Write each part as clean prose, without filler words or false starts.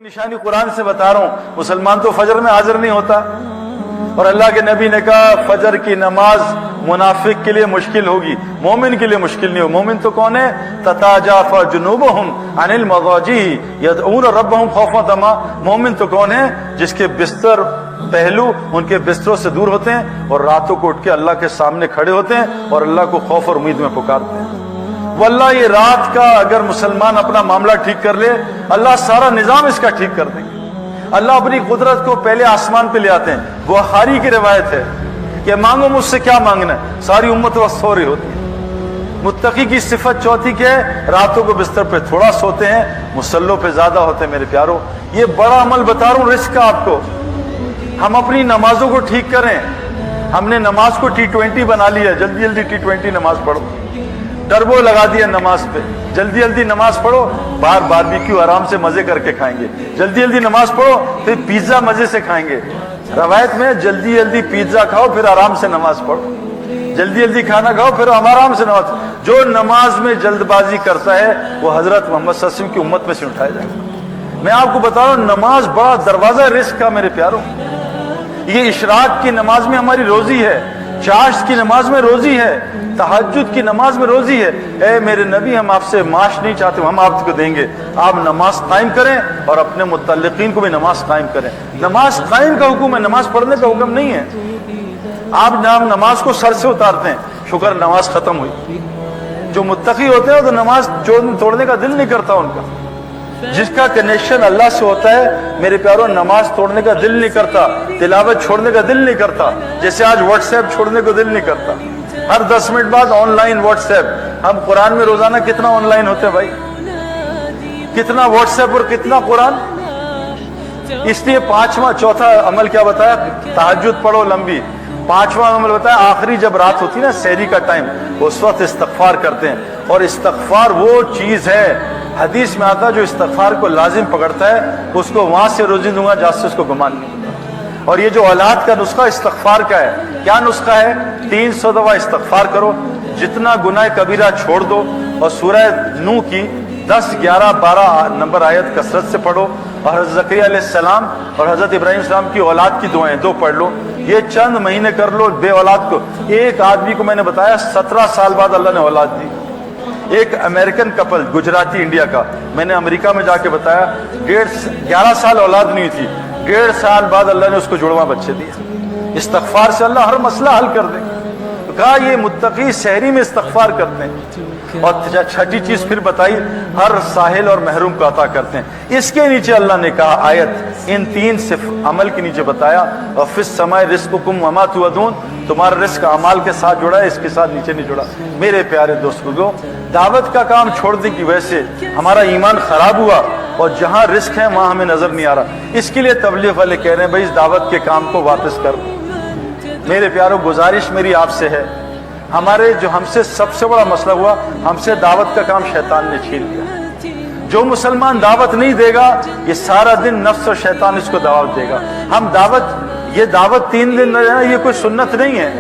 نشانی قرآن سے بتا رہا ہوں، مسلمان تو فجر میں حاضر نہیں ہوتا، اور اللہ کے نبی نے کہا فجر کی نماز منافق کے لیے مشکل ہوگی، مومن کے لیے مشکل نہیں ہو۔ مومن تو کون ہے؟ تتاجافا جنوبہم عن المضاجع یدعون ربہم خوفا وطمعا۔ مومن تو کون ہے؟ جس کے بستر پہلو ان کے بستروں سے دور ہوتے ہیں اور راتوں کو اٹھ کے اللہ کے سامنے کھڑے ہوتے ہیں اور اللہ کو خوف اور امید میں پکارتے ہیں۔ واللہ یہ رات کا اگر مسلمان اپنا معاملہ ٹھیک کر لے، اللہ سارا نظام اس کا ٹھیک کر دیں گے۔ اللہ اپنی قدرت کو پہلے آسمان پہ لے آتے ہیں۔ بخاری کی روایت ہے کہ مانگو مجھ سے کیا مانگنا ہے، ساری امت وقت سو رہی ہوتی ہے۔ متقی کی صفت چوتھی کیا ہے؟ راتوں کو بستر پہ تھوڑا سوتے ہیں، مصلوں پہ زیادہ ہوتے ہیں۔ میرے پیاروں، یہ بڑا عمل بتا رہا ہوں رزق کا آپ کو۔ ہم اپنی نمازوں کو ٹھیک کریں۔ ہم نے نماز کو T20 بنا لیا، جلدی جلدی T20 نماز پڑھو، ٹربو لگا دیا نماز پہ، جلدی جلدی نماز پڑھو، باہر باربیکیو آرام سے مزے کر کے کھائیں گے، جلدی جلدی نماز پڑھو پھر پیزا مزے سے کھائیں گے۔ روایت میں جلدی جلدی پیزا کھاؤ پھر آرام سے نماز پڑھو، جلدی جلدی کھانا کھاؤ پھر آرام سے نماز۔ جو نماز میں جلد بازی کرتا ہے وہ حضرت محمد صلی اللہ علیہ وسلم کی امت میں سے اٹھایا جائے گا۔ میں آپ کو بتا رہا ہوں نماز بڑا دروازہ رزق کا میرے پیاروں۔ یہ اشراق کی نماز میں ہماری روزی ہے، چاشت کی نماز میں روزی ہے، تہجد کی نماز میں روزی ہے۔ اے میرے نبی، ہم آپ سے معاش نہیں چاہتے، ہم آپ کو دیں گے، آپ نماز قائم کریں اور اپنے متعلقین کو بھی نماز قائم کریں۔ نماز قائم کا حکم ہے، نماز پڑھنے کا حکم نہیں ہے۔ آپ نماز کو سر سے اتارتے ہیں، شکر نماز ختم ہوئی۔ جو متقی ہوتے ہیں تو نماز توڑنے کا دل نہیں کرتا ان کا۔ جس کا کنیکشن اللہ سے ہوتا ہے میرے پیاروں، نماز توڑنے کا دل نہیں کرتا، تلاوت چھوڑنے کا دل نہیں کرتا۔ جیسے آج واٹس ایپ چھوڑنے کو دل نہیں کرتا، ہر 10 منٹ بعد آن لائن واٹس ایپ۔ ہم قرآن میں روزانہ کتنا آن لائن ہوتے ہیں بھائی، کتنا واٹس ایپ اور کتنا قرآن۔ اس لیے چوتھا عمل کیا بتایا؟ تہجد پڑھو لمبی۔ پانچواں عمل بتایا آخری جب رات ہوتی ہے نا، سحری کا ٹائم، اس وقت استغفار کرتے ہیں۔ اور استغفار وہ چیز ہے، حدیث میں آتا ہے جو استغفار کو لازم پکڑتا ہے اس کو وہاں سے روزی دوں گا جہاں سے اس کو گمان نہیں۔ اور یہ جو اولاد کا نسخہ استغفار کا ہے، کیا نسخہ ہے؟ 300 دفعہ استغفار کرو، جتنا گناہ کبیرہ چھوڑ دو، اور سورہ نوح کی 10، 11، 12 نمبر آیت کثرت سے پڑھو، اور حضرت زکریا علیہ السلام اور حضرت ابراہیم السلام کی اولاد کی دعائیں 2 پڑھ لو۔ یہ چند مہینے کر لو بے اولاد کو۔ ایک آدمی کو میں نے بتایا 17 سال بعد اللہ نے اولاد دی۔ ایک امریکن کپل، گجراتی انڈیا کا، میں نے امریکہ میں جا کے بتایا 11 سال اولاد نہیں تھی، 1.5 سال بعد اللہ نے اس کو جڑواں بچے دیا۔ استغفار سے اللہ ہر مسئلہ حل کر دے۔ تو کہا یہ متقی سحری میں استغفار کرتے ہیں۔ اور چھٹی چیز پھر بتائی، ہر ساحل اور محروم کو عطا کرتے ہیں۔ اس کے نیچے اللہ نے کہا آیت، ان 3 عمل کے نیچے بتایا، اور فی السماء رزقکم وما توعدون، تمہارا رزق اعمال کے ساتھ جڑا ہے، اس کے ساتھ نیچے نہیں جڑا۔ میرے پیارے دوستوں، دعوت کا کام چھوڑنے کی وجہ سے ہمارا ایمان خراب ہوا، اور جہاں رزق ہے وہاں ہمیں نظر نہیں آ رہا۔ اس کے لیے تبلیغ والے کہہ رہے ہیں بھائی اس دعوت کے کام کو واپس کر دو۔ میرے پیاروں، گزارش میری آپ سے ہے، ہمارے جو ہم سے سب سے بڑا مسئلہ ہوا، ہم سے دعوت کا کام شیطان نے چھین لیا۔ جو مسلمان دعوت نہیں دے گا، یہ سارا دن نفس اور شیطان اس کو دعوت دے گا۔ ہم یہ دعوت 3 دن رہنا، یہ کوئی سنت نہیں ہے،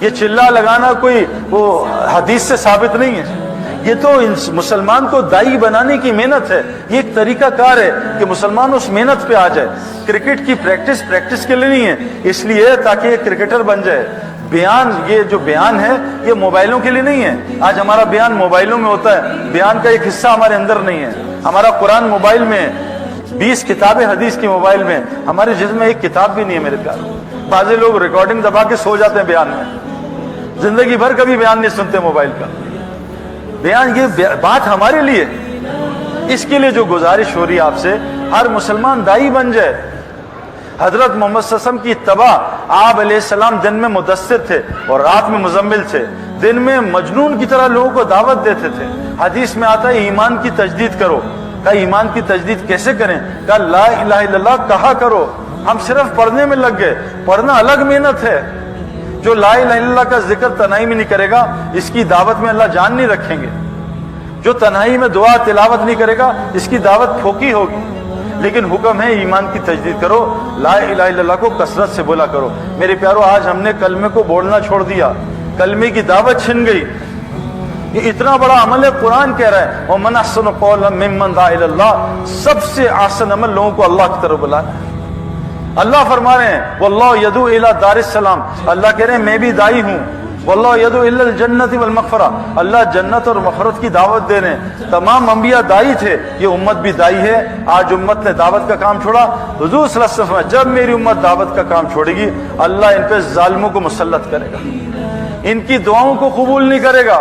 یہ چلا لگانا کوئی وہ حدیث سے ثابت نہیں ہے۔ یہ تو مسلمان کو دائی بنانے کی محنت ہے، یہ ایک طریقہ کار ہے کہ مسلمان اس محنت پہ آ جائے۔ کرکٹ کی پریکٹس کے لیے نہیں ہے، اس لیے تاکہ یہ کرکٹر بن جائے۔ بیان، یہ جو بیان ہے یہ موبائلوں کے لیے نہیں ہے۔ آج ہمارا بیان موبائلوں میں ہوتا ہے، بیان کا ایک حصہ ہمارے اندر نہیں ہے۔ ہمارا قرآن موبائل میں ہے، 20 کتابیں حدیث کی موبائل میں، ہمارے جسم میں ایک کتاب بھی نہیں ہے میرے پیار۔ بعض لوگ ریکارڈنگ دبا کے سو جاتے ہیں بیان میں، زندگی بھر کبھی بیان نہیں سنتے موبائل کا۔ بیان یہ بات ہمارے لیے، اس کے لیے جو گزارش ہو رہی ہے آپ سے، ہر مسلمان دائی بن جائے۔ حضرت محمد صلی اللہ علیہ وسلم کی اتباع، آپ علیہ السلام دن میں مدثر تھے اور رات میں مزمل تھے، دن میں مجنون کی طرح لوگوں کو دعوت دیتے تھے۔ حدیث میں آتا ہے ایمان کی تجدید کرو۔ کہا ایمان کی تجدید کیسے کریں؟ کہا لا الہ الا اللہ کہا کرو۔ ہم صرف پڑھنے میں لگ گئے، پڑھنا الگ محنت ہے۔ جو لا الہ الا اللہ کا ذکر تنہائی میں نہیں کرے گا، اس کی دعوت میں اللہ جان نہیں رکھیں گے۔ جو تنہائی میں دعا تلاوت نہیں کرے گا، اس کی دعوت پھوکی ہوگی۔ لیکن حکم ہے ایمان کی تجدید کرو، لا الہ الا اللہ کو کثرت سے بولا کرو۔ میرے پیارو، آج ہم نے کلمے کو بولنا چھوڑ دیا، کلمے کی دعوت چھن گئی۔ یہ اتنا بڑا عمل ہے. قرآن کہہ رہا ہے وَمَنْ أَحْسَنُ قَوْلًا مِّمَّنْ دَعَا إِلَى اللَّهِ, سب سے آسان عمل لوگوں کو اللہ کی طرف بلانا. اللہ فرما رہے ہیں وَاللَّهُ يَدْعُو إِلَى دَارِ السَّلَامِ, اللہ کہہ رہے ہیں میں بھی داعی ہوں. وَاللَّهُ يَدْعُو إِلَى الْجَنَّةِ وَالْمَغْفِرَةِ, اللہ جنت اور مغفرت کی دعوت دے رہے ہیں. تمام انبیاء داعی تھے, یہ امت بھی داعی ہے. آج امت نے دعوت کا کام چھوڑا. حضور صلی اللہ علیہ وسلم جب میری امت دعوت کا کام چھوڑے گی اللہ ان پہ ظالموں کو مسلط کرے گا, ان کی دعاؤں کو قبول نہیں کرے گا.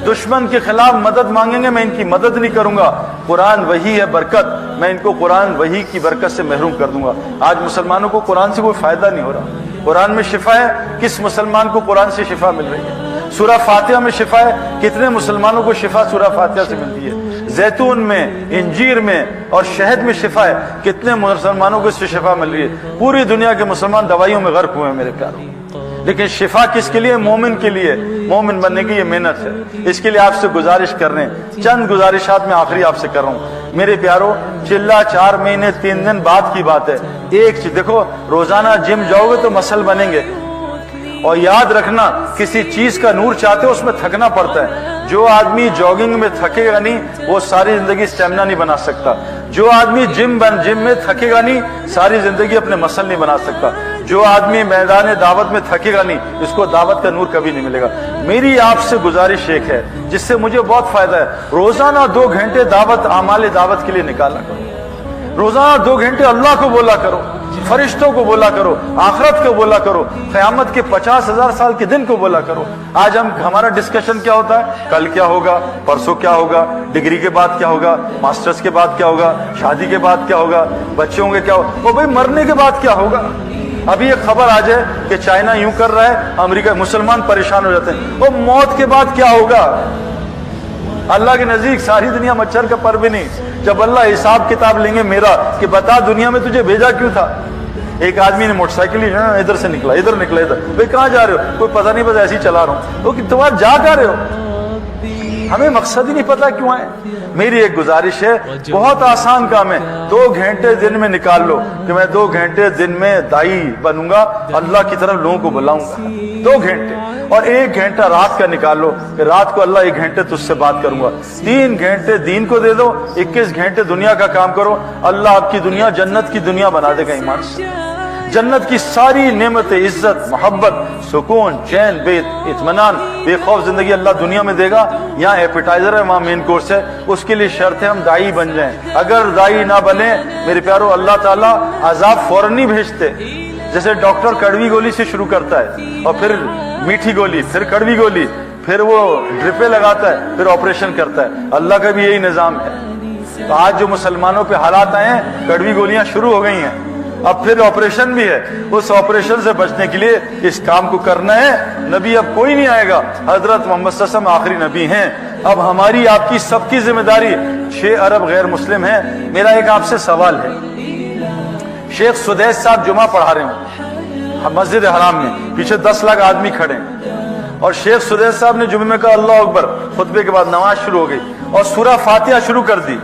دشمن کے خلاف مدد مانگیں گے, میں ان کی مدد نہیں کروں گا. قرآن وہی ہے برکت, میں ان کو قرآن وہی کی برکت سے محروم کر دوں گا. آج مسلمانوں کو قرآن سے کوئی فائدہ نہیں ہو رہا. قرآن میں شفا ہے, کس مسلمان کو قرآن سے شفا مل رہی ہے؟ سورہ فاتحہ میں شفا ہے, کتنے مسلمانوں کو شفا سورہ فاتحہ سے ملتی ہے؟ زیتون میں, انجیر میں اور شہد میں شفا ہے, کتنے مسلمانوں کو اس سے شفا مل رہی ہے؟ پوری دنیا کے مسلمان دوائیوں میں غرق ہوئے ہیں میرے پیاروں. لیکن شفا کس کے لیے؟ مومن کے لیے. مومن بننے کی یہ محنت ہے. اس کے لیے آپ سے گزارش کر رہے ہیں, چند گزارشات میں آخری آپ سے کر رہا ہوں. میرے پیارو, چلا 4 مہینے 3 دن بعد کی بات ہے. ایک چیز دیکھو, روزانہ جم جاؤ گے تو مسل بنیں گے, اور یاد رکھنا کسی چیز کا نور چاہتے ہو اس میں تھکنا پڑتا ہے. جو آدمی جاگنگ میں تھکے گا نہیں وہ ساری زندگی اسٹیمنا نہیں بنا سکتا. جو آدمی جم میں تھکے گا نہیں ساری زندگی اپنے مسل نہیں بنا سکتا. جو آدمی میدان دعوت میں تھکے گا نہیں اس کو دعوت کا نور کبھی نہیں ملے گا. میری آپ سے گزارش ایک ہے جس سے مجھے بہت فائدہ ہے, روزانہ 2 گھنٹے دعوت, اعمال دعوت کے لیے نکالا کرو. روزانہ 2 گھنٹے اللہ کو بولا کرو, فرشتوں کو بولا کرو, آخرت کو بولا کرو, قیامت کے 50,000 سال کے دن کو بولا کرو. آج ہمارا ڈسکشن کیا ہوتا ہے؟ کل کیا ہوگا, پرسوں کیا ہوگا, ڈگری کے بعد کیا ہوگا, ماسٹرز کے بعد کیا ہوگا, شادی کے بعد کیا ہوگا, بچے ہوں گے کیا ہوگا, وہ بھائی مرنے کے بعد کیا ہوگا. ابھی ایک خبر آ جائے کہ چائنا یوں کر رہا ہے, امریکہ, مسلمان پریشان ہو جاتے ہیں, وہ موت کے بعد کیا ہوگا. اللہ کے نزدیک ساری دنیا مچھر کا پر بھی نہیں. جب اللہ حساب کتاب لیں گے میرا کہ بتا دنیا میں تجھے بھیجا کیوں تھا. ایک آدمی نے موٹر سائیکل ہی ادھر سے نکلا, ادھر نکلا, ادھر, بھائی کہاں جا رہے ہو؟ کوئی پتہ نہیں, بس ایسے ہی چلا رہا ہوں. وہ کہ تمہارا جا کہاں رہے ہو؟ ہمیں مقصد ہی نہیں پتا کیوں آئے. میری ایک گزارش ہے, بہت آسان کام ہے, 2 گھنٹے دن میں نکال لو کہ میں 2 گھنٹے دن میں دائی بنوں گا, اللہ کی طرف لوگوں کو بلاؤں گا. 2 گھنٹے, اور 1 گھنٹہ رات کا نکال لو کہ رات کو اللہ 1 گھنٹے تجھ سے بات کروں گا. 3 گھنٹے دین کو دے دو, 21 گھنٹے دنیا کا کام کرو. اللہ آپ کی دنیا جنت کی دنیا بنا دے گا. ایمان سے جنت کی ساری نعمتیں, عزت, محبت, سکون, چین, بے اطمینان, بے خوف زندگی اللہ دنیا میں دے گا. یہاں ایپیٹائزر ہے, وہاں مین کورس ہے. اس کے لیے شرط ہے ہم دائی بن جائیں. اگر دائی نہ بنے میرے پیارو, اللہ تعالیٰ عذاب فوراً نہیں بھیجتے. جیسے ڈاکٹر کڑوی گولی سے شروع کرتا ہے, اور پھر میٹھی گولی, پھر کڑوی گولی, پھر وہ ڈرپیں لگاتا ہے, پھر آپریشن کرتا ہے. اللہ کا بھی یہی نظام ہے. تو آج جو مسلمانوں پہ حالات آئے ہیں, کڑوی گولیاں شروع ہو گئی ہیں, اب پھر آپریشن بھی ہے. اس آپریشن سے بچنے کے لیے اس کام کو کرنا ہے. نبی اب کوئی نہیں آئے گا, حضرت محمد صلی اللہ علیہ وسلم آخری نبی ہیں. اب ہماری آپ کی سب کی ذمہ داری. 6 ارب غیر مسلم ہیں. میرا ایک آپ سے سوال ہے, شیخ سدیس صاحب جمعہ پڑھا رہے ہوں مسجد حرام میں, پیچھے 10 لاکھ آدمی کھڑے ہیں, اور شیخ سدیس صاحب نے جمعے میں کہا اللہ اکبر, خطبے کے بعد نماز شروع ہو گئی اور سورہ فاتحہ شروع کر دی,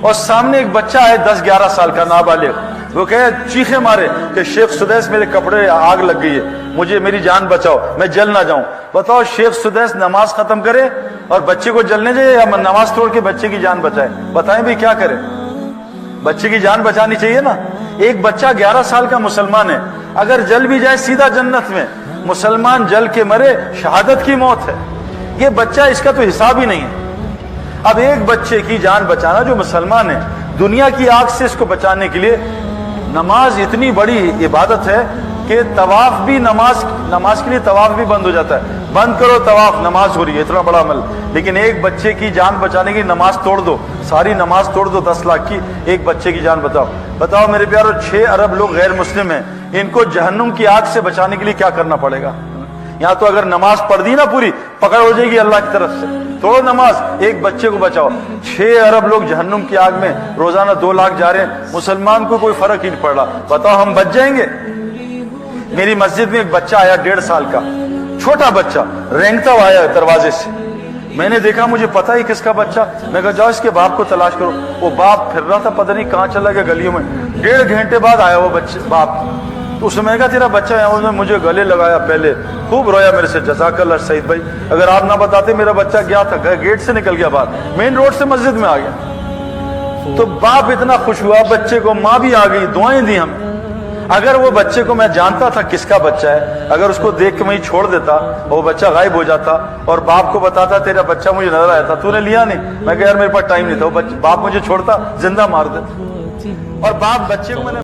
اور سامنے ایک بچہ ہے 10-11 سال کا نابالغ, وہ کہے چیخے مارے کہ شیخ سدیس میرے کپڑے آگ لگ گئی ہے, مجھے میری جان بچاؤ, میں جل نہ جاؤں. بتاؤ شیخ سدیس نماز ختم کرے اور بچے کو جلنے جائے, یا نماز توڑ کے بچے کی جان بچائے؟ بتائیں بھی کیا کرے. بچے کی جان بچانی چاہیے نا. ایک بچہ 11 سال کا مسلمان ہے, اگر جل بھی جائے سیدھا جنت میں. مسلمان جل کے مرے شہادت کی موت ہے. یہ بچہ, اس کا تو حساب ہی نہیں ہے. اب ایک بچے کی جان بچانا جو مسلمان ہے, دنیا کی آگ سے اس کو بچانے کے لیے نماز اتنی بڑی عبادت ہے کہ طواف بھی, نماز کے لیے طواف بھی بند ہو جاتا ہے. بند کرو طواف, نماز ہو رہی ہے, اتنا بڑا عمل. لیکن ایک بچے کی جان بچانے کی نماز توڑ دو, ساری نماز توڑ دو 10 لاکھ کی, ایک بچے کی جان بتاؤ. بتاؤ میرے پیارو, 6 ارب لوگ غیر مسلم ہیں, ان کو جہنم کی آگ سے بچانے کے لیے کیا کرنا پڑے گا؟ یہاں تو اگر نماز پڑھ دی نا پوری, پکڑ ہو جائے گی اللہ کی طرف سے. توڑو نماز, ایک بچے کو بچاؤ. 6 ارب لوگ جہنم کی آگ میں روزانہ 2 لاکھ جا رہے ہیں, مسلمان کو کوئی فرق ہی نہیں پڑ رہا. بتاؤ ہم بچ جائیں گے؟ میری مسجد میں ایک بچہ آیا 1.5 سال کا, چھوٹا بچہ, رینگتا ہوا آیا دروازے سے. میں نے دیکھا, مجھے پتا ہی کس کا بچہ. میں کہا جاؤ اس کے باپ کو تلاش کرو. وہ باپ پھر رہا تھا, پتہ نہیں کہاں چلا گیا گلیوں میں. 1.5 گھنٹے بعد آیا وہ بچہ, باپ. تو اس نے میں کہا تیرا بچہ ہے, اس نے مجھے گلے لگایا, پہلے خوب رویا میرے سے, جزاک اللہ سعید بھائی, اگر آپ نہ بتاتے میرا بچہ گیا تھا, گیٹ سے نکل گیا باہر, مین روڈ سے مسجد میں آ گیا. تو باپ اتنا خوش ہوا بچے کو, ماں بھی آ گئی, دعائیں دی ہمیں. اگر وہ بچے کو میں جانتا تھا کس کا بچہ ہے, اگر اس کو دیکھ کے میں چھوڑ دیتا اور وہ بچہ غائب ہو جاتا اور باپ کو بتاتا تیرا بچہ مجھے نظر آیا تھا, تو نے لیا نہیں, میں کہا یار میرے پاس ٹائم نہیں تھا, باپ مجھے چھوڑتا زندہ مار دیتا. اور باپ بچے کو میں نے